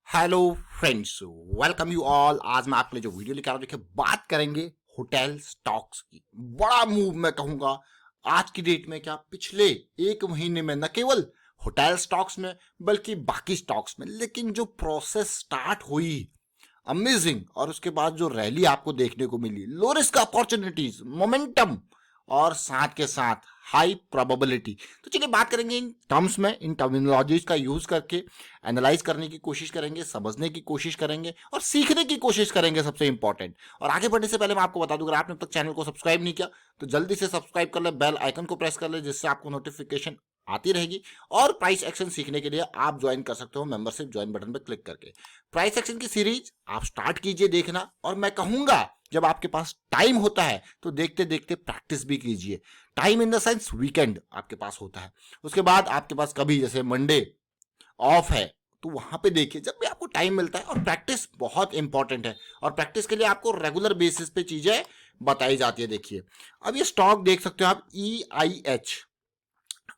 Hello friends, welcome you all. आज मैं आपके लिए जो वीडियो लेकर आ रहा हूं, देखिए बात करेंगे होटल स्टॉक्स की। बड़ा मूव मैं कहूंगा आज की डेट में, क्या पिछले एक महीने में न केवल होटल स्टॉक्स में बल्कि बाकी स्टॉक्स में, लेकिन जो प्रोसेस स्टार्ट हुई अमेजिंग, और उसके बाद जो रैली आपको देखने को मिली, लो रिस्क अपॉर्चुनिटीज, मोमेंटम और साथ के साथ हाई प्रोबेबिलिटी। तो चलिए बात करेंगे इन टर्म्स में, इन टर्मिनोलॉजीज का यूज करके एनालाइज करने की कोशिश करेंगे, समझने की कोशिश करेंगे और सीखने की कोशिश करेंगे, सबसे इंपॉर्टेंट। और आगे बढ़ने से पहले मैं आपको बता दूं, अगर आपने अब तक चैनल को सब्सक्राइब नहीं किया तो जल्दी से सब्सक्राइब कर ले, बेल आइकन को प्रेस कर ले, जिससे आपको नोटिफिकेशन आती रहेगी। और प्राइस एक्शन सीखने के लिए आप ज्वाइन कर सकते हो मेंबरशिप ज्वाइन बटन पर क्लिक करके। प्राइस एक्शन की सीरीज आप स्टार्ट कीजिए देखना, और मैं कहूंगा जब आपके पास टाइम होता है तो देखते देखते प्रैक्टिस भी कीजिए। Time in the sense weekend आपके पास होता है, उसके बाद आपके पास कभी जैसे मंडे ऑफ है तो वहां पे देखिए, जब भी आपको टाइम मिलता है। और प्रैक्टिस बहुत इंपॉर्टेंट है, और प्रैक्टिस के लिए आपको रेगुलर बेसिस पे चीजें बताई जाती है। देखिए अब ये स्टॉक देख सकते हो आप, EIH।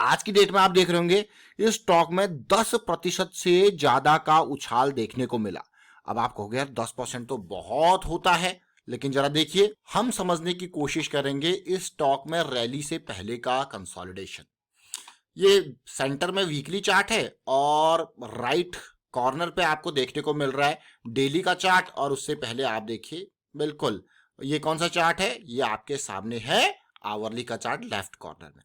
आज की डेट में आप देख रहे होंगे इस स्टॉक में 10% से ज्यादा का उछाल देखने को मिला। अब आप कहोगे यार 10% तो बहुत होता है, लेकिन जरा देखिए, हम समझने की कोशिश करेंगे इस स्टॉक में रैली से पहले का कंसोलिडेशन। ये सेंटर में वीकली चार्ट है और राइट कॉर्नर पे आपको देखने को मिल रहा है डेली का चार्ट, और उससे पहले आप देखिए, बिल्कुल ये कौन सा चार्ट है, ये आपके सामने है आवरली का चार्ट लेफ्ट कॉर्नर में।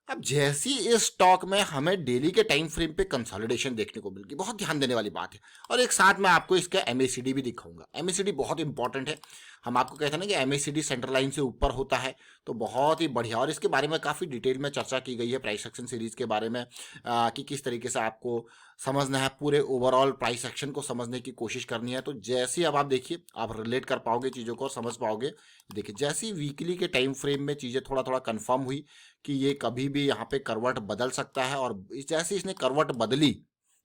अब जैसी इस स्टॉक में हमें डेली के टाइम फ्रेम पे कंसोलिडेशन देखने को मिल गई, बहुत ध्यान देने वाली बात है। और एक साथ मैं आपको इसका MACD भी दिखाऊंगा। MACD बहुत इंपॉर्टेंट है। हम आपको कहते हैं ना कि MACD सेंटर लाइन से ऊपर होता है तो बहुत ही बढ़िया, और इसके बारे में काफ़ी डिटेल में चर्चा की गई है प्राइस एक्शन सीरीज के बारे में, कि किस तरीके से आपको समझना है, पूरे ओवरऑल प्राइस एक्शन को समझने की कोशिश करनी है। तो जैसे अब आप देखिए, आप रिलेट कर पाओगे चीज़ों को और समझ पाओगे। देखिए जैसी वीकली के टाइम फ्रेम में चीज़ें थोड़ा थोड़ा कंफर्म हुई कि ये कभी भी यहाँ पे करवट बदल सकता है, और जैसे इसने करवट बदली,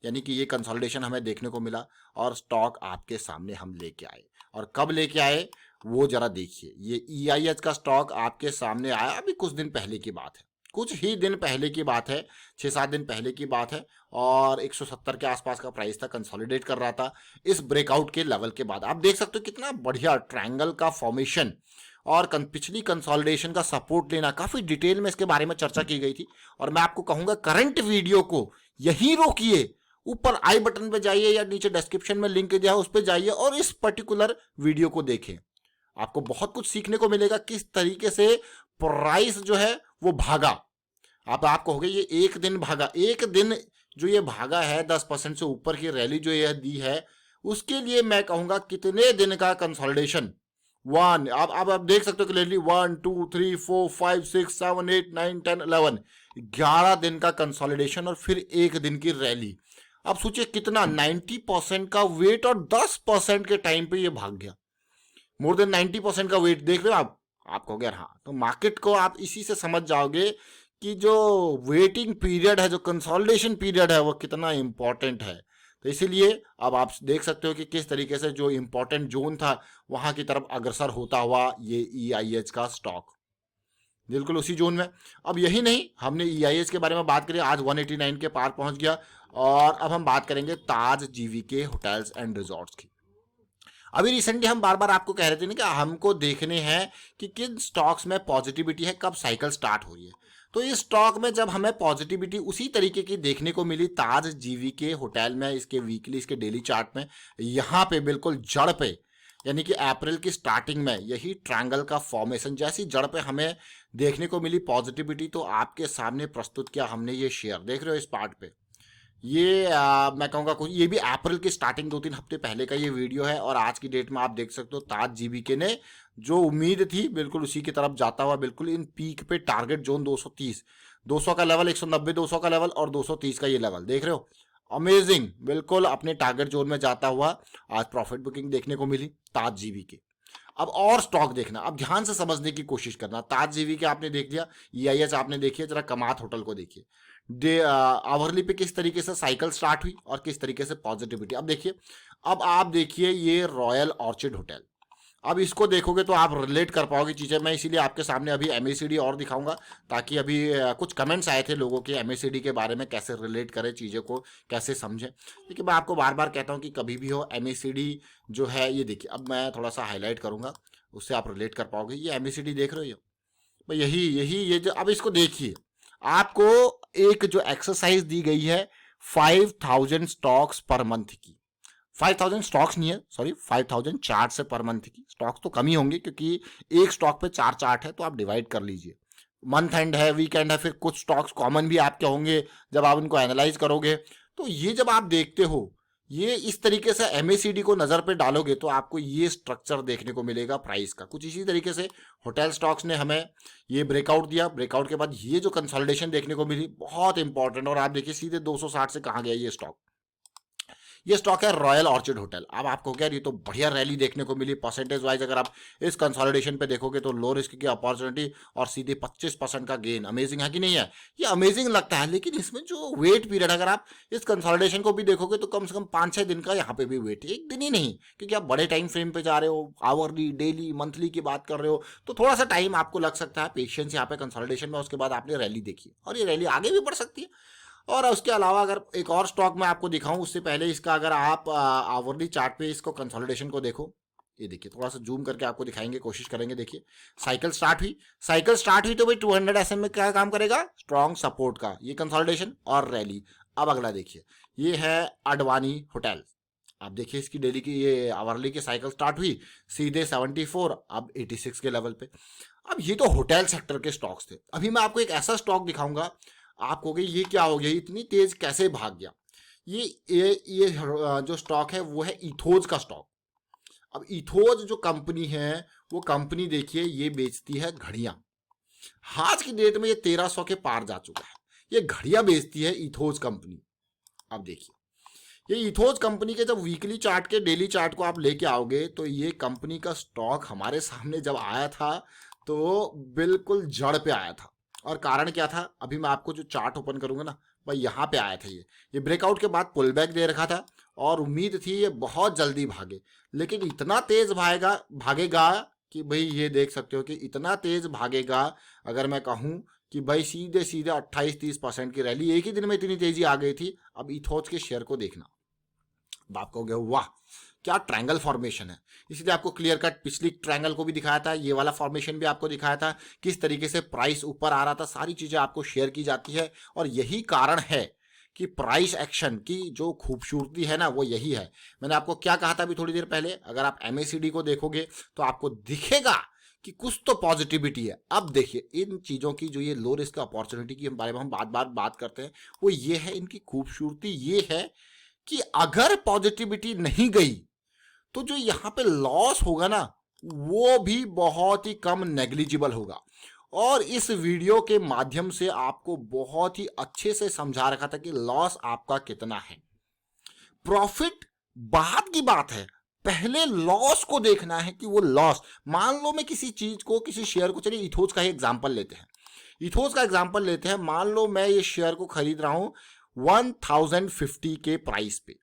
यानी कि ये कंसोलिडेशन हमें देखने को मिला और स्टॉक आपके सामने हम लेके आए। और कब लेके आए वो जरा देखिए, ये EIH का स्टॉक आपके सामने आया अभी कुछ दिन पहले की बात है, कुछ ही दिन पहले की बात है, 6-7 दिन पहले की बात है। और 170 के आसपास का प्राइस था, कंसोलिडेट कर रहा था इस ब्रेकआउट के लेवल के बाद। आप देख सकते हो कितना बढ़िया ट्रायंगल का फॉर्मेशन, और पिछली कंसोलिडेशन का सपोर्ट लेना, काफी डिटेल में इसके बारे में चर्चा की गई थी। और मैं आपको कहूंगा करंट वीडियो को यहीं रोकिए, ऊपर आई बटन पे जाइए या नीचे डिस्क्रिप्शन में लिंक दिया है उस पर जाइए और इस पर्टिकुलर वीडियो को देखें। आपको बहुत कुछ सीखने को मिलेगा किस तरीके से प्राइस जो है वो भागा। आप कहोगे ये एक दिन भागा, एक दिन जो ये भागा है 10% से ऊपर की रैली जो ये दी है, उसके लिए मैं कहूंगा कितने दिन का कंसोलिडेशन। वन, आप देख सकते हो क्लियरली, 1 2 3 4 5 6 7 8 9 10 11, 11 दिन का कंसोलिडेशन और फिर एक दिन की रैली। अब सोचिए कितना, 90% का वेट और 10% के टाइम पे ये भाग गया। मोर देन 90% का वेट देख रहे हो आप कहोगे यार हाँ। तो मार्केट को आप इसी से समझ जाओगे कि जो वेटिंग पीरियड है, जो कंसोलिडेशन पीरियड है, वो कितना इंपॉर्टेंट है। तो इसीलिए अब आप देख सकते हो कि किस तरीके से जो इंपॉर्टेंट जोन था वहां की तरफ अग्रसर होता हुआ ये EIH का स्टॉक बिल्कुल उसी जोन में। अब यही नहीं, हमने EIH के बारे में बात करी, आज 189 के पार पहुंच गया। और अब हम बात करेंगे ताज GVK होटल्स एंड रिजॉर्ट्स की। अभी रिसेंटली हम बार बार आपको कह रहे थे ना कि हमको देखने हैं कि किन स्टॉक्स में पॉजिटिविटी है, कब साइकिल स्टार्ट हो रही है। तो इस स्टॉक में जब हमें पॉजिटिविटी उसी तरीके की देखने को मिली ताज GVK होटल में, इसके वीकली, इसके डेली चार्ट में, यहाँ पे बिल्कुल जड़ पे, यानी कि अप्रैल की स्टार्टिंग में यही ट्रायंगल का फॉर्मेशन जैसी जड़ पे हमें देखने को मिली पॉजिटिविटी, तो आपके सामने प्रस्तुत किया हमने ये शेयर। देख रहे हो इस पार्ट पे, ये मैं कहूँगा कुछ, ये भी अप्रैल की स्टार्टिंग 2-3 हफ्ते पहले का ये वीडियो है। और आज की डेट में आप देख सकते हो ताज GVK ने जो उम्मीद थी बिल्कुल उसी की तरफ जाता हुआ, बिल्कुल इन पीक पे टारगेट जोन 230, 200 का लेवल, 190 200 का लेवल और 230 का ये लेवल देख रहे हो। अमेजिंग, बिल्कुल अपने टारगेट जोन में जाता हुआ आज प्रॉफिट बुकिंग देखने को मिली ताज GVK। अब और स्टॉक देखना, अब ध्यान से समझने की कोशिश करना। ताज GVK आपने देख लिया, EIH आपने देखिए, जरा कमात होटल को देखिए डे आवरली पे किस तरीके से साइकिल स्टार्ट हुई और किस तरीके से पॉजिटिविटी। अब देखिए, अब आप देखिए ये रॉयल ऑर्चिड होटल। अब इसको देखोगे तो आप रिलेट कर पाओगे चीज़ें। मैं इसीलिए आपके सामने अभी एमएसीडी और दिखाऊंगा, ताकि अभी कुछ कमेंट्स आए थे लोगों के एमएसीडी के बारे में, कैसे रिलेट करें चीज़ों को, कैसे समझें। देखिए मैं आपको बार बार कहता हूँ कि कभी भी हो एमएसीडी जो है, ये देखिए अब मैं थोड़ा सा हाईलाइट करूँगा, उससे आप रिलेट कर पाओगे। ये एमएसीडी देख रहे हो, भाई यही यही ये जो, अब इसको देखिए, आपको एक जो एक्सरसाइज दी गई है 5000 स्टॉक्स पर मंथ की। 5000 स्टॉक्स नहीं है, सॉरी 5000 चार्ट से पर मंथ की। स्टॉक्स तो कम ही होंगे क्योंकि एक स्टॉक पे 4 चार्ट है, तो आप डिवाइड कर लीजिए। मंथ एंड है, वीकेंड है, फिर कुछ स्टॉक्स कॉमन भी आपके होंगे जब आप उनको एनालाइज करोगे। तो ये जब आप देखते हो, ये इस तरीके से एमएसीडी को नजर पे डालोगे तो आपको ये स्ट्रक्चर देखने को मिलेगा प्राइस का। कुछ इसी तरीके से होटल स्टॉक्स ने हमें ये ब्रेकआउट दिया, ब्रेकआउट के बाद ये जो कंसोलिडेशन देखने को मिली, बहुत इंपॉर्टेंट। और आप देखिए सीधे 260 से कहाँ गया ये स्टॉक। ये स्टॉक है रॉयल ऑर्चिड होटल। अब आपको क्या, ये तो बढ़िया रैली देखने को मिली परसेंटेज वाइज। अगर आप इस कंसोलिडेशन पे देखोगे तो लो रिस्क की अपॉर्चुनिटी और सीधे 25% का गेन। अमेजिंग है कि नहीं है? ये अमेजिंग लगता है, लेकिन इसमें जो वेट पीरियड, अगर आप इस कंसोलिडेशन को भी देखोगे तो कम से कम 5-6 दिन का यहाँ पे भी वेट है, एक दिन ही नहीं, क्योंकि आप बड़े टाइम फ्रेम पे जा रहे हो, आवरली, डेली, मंथली की बात कर रहे हो, तो थोड़ा सा टाइम आपको लग सकता है, पेशेंस यहाँ पे कंसोलिडेशन में। उसके बाद आपने रैली देखी और ये रैली आगे भी बढ़ सकती है। और उसके अलावा अगर एक और स्टॉक मैं आपको दिखाऊं उससे पहले, इसका अगर आप आवरली चार्ट पे इसको कंसोलिडेशन को देखो, ये देखिए थोड़ा सा जूम करके आपको दिखाएंगे, कोशिश करेंगे। देखिए साइकिल स्टार्ट हुई, साइकिल स्टार्ट हुई तो भाई 200 एसएम में क्या काम करेगा, स्ट्रॉन्ग सपोर्ट का, ये कंसोलिडेशन और रैली। अब अगला देखिए, ये है अडवाणी होटल। आप देखिए इसकी डेली की, ये आवरली की साइकिल स्टार्ट हुई सीधे 74, अब 86 के लेवल पे। अब ये तो होटल सेक्टर के स्टॉक्स थे। अभी मैं आपको एक ऐसा स्टॉक दिखाऊंगा, आप कहोगे ये क्या हो गया, इतनी तेज कैसे भाग गया। ये जो स्टॉक है वो है इथोज का स्टॉक। अब इथोज जो कंपनी है, वो कंपनी देखिए ये बेचती है घड़ियां। आज की डेट में ये 1300 के पार जा चुका है। ये घड़ियां बेचती है इथोज कंपनी। अब देखिए ये इथोज कंपनी के जब वीकली चार्ट के डेली चार्ट को आप लेके आओगे तो ये कंपनी का स्टॉक हमारे सामने जब आया था तो बिल्कुल जड़ पे आया था। और कारण क्या था, अभी मैं आपको जो चार्ट ओपन करूंगा ना भाई, यहाँ पे आया था ये ब्रेकआउट के बाद पुल बैक दे रखा था और उम्मीद थी ये बहुत जल्दी भागे, लेकिन इतना तेज भागेगा कि भाई ये देख सकते हो कि इतना तेज भागेगा। अगर मैं कहूँ कि भाई सीधे सीधे 28-30% की रैली एक ही दिन में इतनी तेजी आ गई थी। अब इथोज के शेयर को देखना, आप कहोगे वाह क्या ट्रायंगल फॉर्मेशन है। इसलिए आपको क्लियर कट पिछली ट्रायंगल को भी दिखाया था, ये वाला फॉर्मेशन भी आपको दिखाया था, किस तरीके से प्राइस ऊपर आ रहा था। सारी चीजें आपको शेयर की जाती है और यही कारण है कि प्राइस एक्शन की जो खूबसूरती है ना, वो यही है। मैंने आपको क्या कहा था अभी थोड़ी देर पहले, अगर आप एमएसीडी को देखोगे तो आपको दिखेगा कि कुछ तो पॉजिटिविटी है। अब देखिए इन चीजों की, जो ये लो रिस्क अपॉर्चुनिटी की बारे में हम बात करते हैं, वो ये है, इनकी खूबसूरती ये है कि अगर पॉजिटिविटी नहीं गई तो जो यहां पे लॉस होगा ना, वो भी बहुत ही कम नेग्लिजिबल होगा। और इस वीडियो के माध्यम से आपको बहुत ही अच्छे से समझा रखा था कि लॉस आपका कितना है। प्रॉफिट बाद की बात है, पहले लॉस को देखना है कि वो लॉस, मान लो मैं किसी चीज को, किसी शेयर को, चलिए इथोज का ही एग्जांपल लेते हैं, इथोज का एग्जांपल लेते हैं। मान लो मैं ये शेयर को खरीद रहा हूं 1050 के प्राइस पे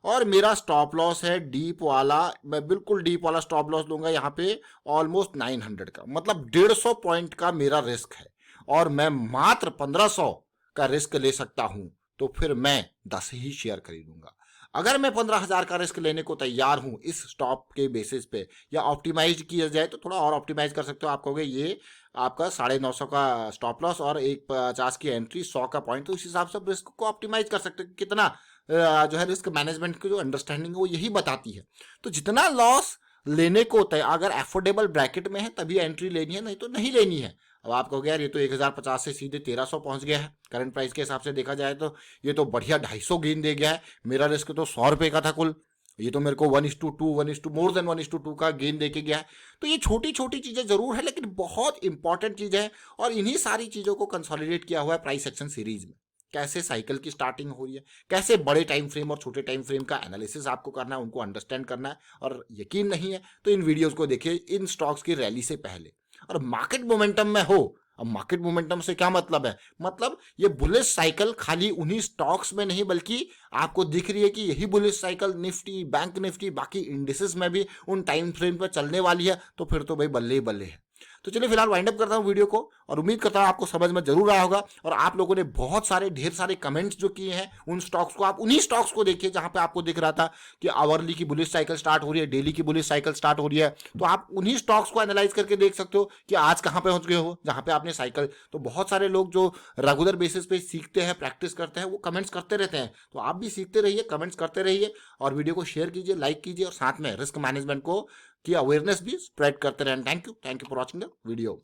और मेरा स्टॉप लॉस है डीप वाला, मैं बिल्कुल डीप वाला स्टॉप लॉस लूंगा यहाँ पे ऑलमोस्ट 900 का, मतलब 150 पॉइंट का मेरा रिस्क है और मैं मात्र 1500 का रिस्क ले सकता हूं। तो फिर मैं 10 ही शेयर खरीदूंगा। अगर मैं 15,000 का रिस्क लेने को तैयार हूं इस स्टॉप के बेसिस पे, या ऑप्टिमाइज किया जाए तो थोड़ा और ऑप्टिमाइज कर सकते हो। आप कहोगे ये आपका 950 का स्टॉप लॉस और 150 की एंट्री, 100 का पॉइंट, तो उस हिसाब से रिस्क को ऑप्टिमाइज कर सकते हो। कितना जो है रिस्क मैनेजमेंट की जो अंडरस्टैंडिंग है वो यही बताती है। तो जितना लॉस लेने को होता है, अगर एफोर्डेबल ब्रैकेट में है तभी एंट्री लेनी है, नहीं तो नहीं लेनी है। अब आप कहोगे यार ये तो 1050 से सीधे 1300 पहुंच गया है, करंट प्राइस के हिसाब से देखा जाए तो ये तो बढ़िया 250 गेन दे गया है, मेरा रिस्क तो 100 रुपए का था कुल, ये तो मेरे को 1:2 मोर देन 1:2 का गेन देके गया है। तो ये छोटी छोटी चीजें जरूर है लेकिन बहुत इंपॉर्टेंट चीजें हैं और इन्हीं सारी चीजों को कंसोलिडेट किया हुआ है प्राइस एक्शन सीरीज में। कैसे साइकिल की स्टार्टिंग हो रही है, कैसे बड़े टाइम फ्रेम और छोटे टाइम फ्रेम का एनालिसिस आपको करना है, उनको अंडरस्टैंड करना है। और यकीन नहीं है तो इन वीडियोस को देखिए इन स्टॉक्स की रैली से पहले। और मार्केट मोमेंटम में हो अब मार्केट मोमेंटम से क्या मतलब है? मतलब ये बुलिश साइकिल खाली उन्हीं स्टॉक्स में नहीं, बल्कि आपको दिख रही है कि यही bullish cycle Nifty, bank Nifty, बाकी इंडिसेस में भी उन टाइम फ्रेम पर चलने वाली है। तो फिर तो भाई बल्ले ही बल्ले है। तो चलिए फिलहाल वाइंड अप करता हूँ वीडियो को, और उम्मीद करता हूँ आपको समझ में जरूर आया होगा। और आप लोगों ने बहुत सारे ढेर सारे कमेंट्स जो किए हैं उन स्टॉक्स को, आप उन्हीं स्टॉक्स को देखिए जहां पे आपको दिख रहा था कि आवरली की बुलिश साइकिल स्टार्ट हो रही है, डेली की बुलिश साइकिल स्टार्ट हो रही है। तो आप उन्हीं स्टॉक्स को एनालाइज करके देख सकते हो कि आज कहां पे पहुंच गए हो जहां पे आपने साइकिल। तो बहुत सारे लोग जो रेगुलर बेसिस पे सीखते हैं, प्रैक्टिस करते हैं, वो कमेंट्स करते रहते हैं। तो आप भी सीखते रहिए, कमेंट्स करते रहिए, और वीडियो को शेयर कीजिए, लाइक कीजिए, और साथ में रिस्क मैनेजमेंट को की अवेयरनेस भी स्प्रेड करते रहें। Thank you for watching the video.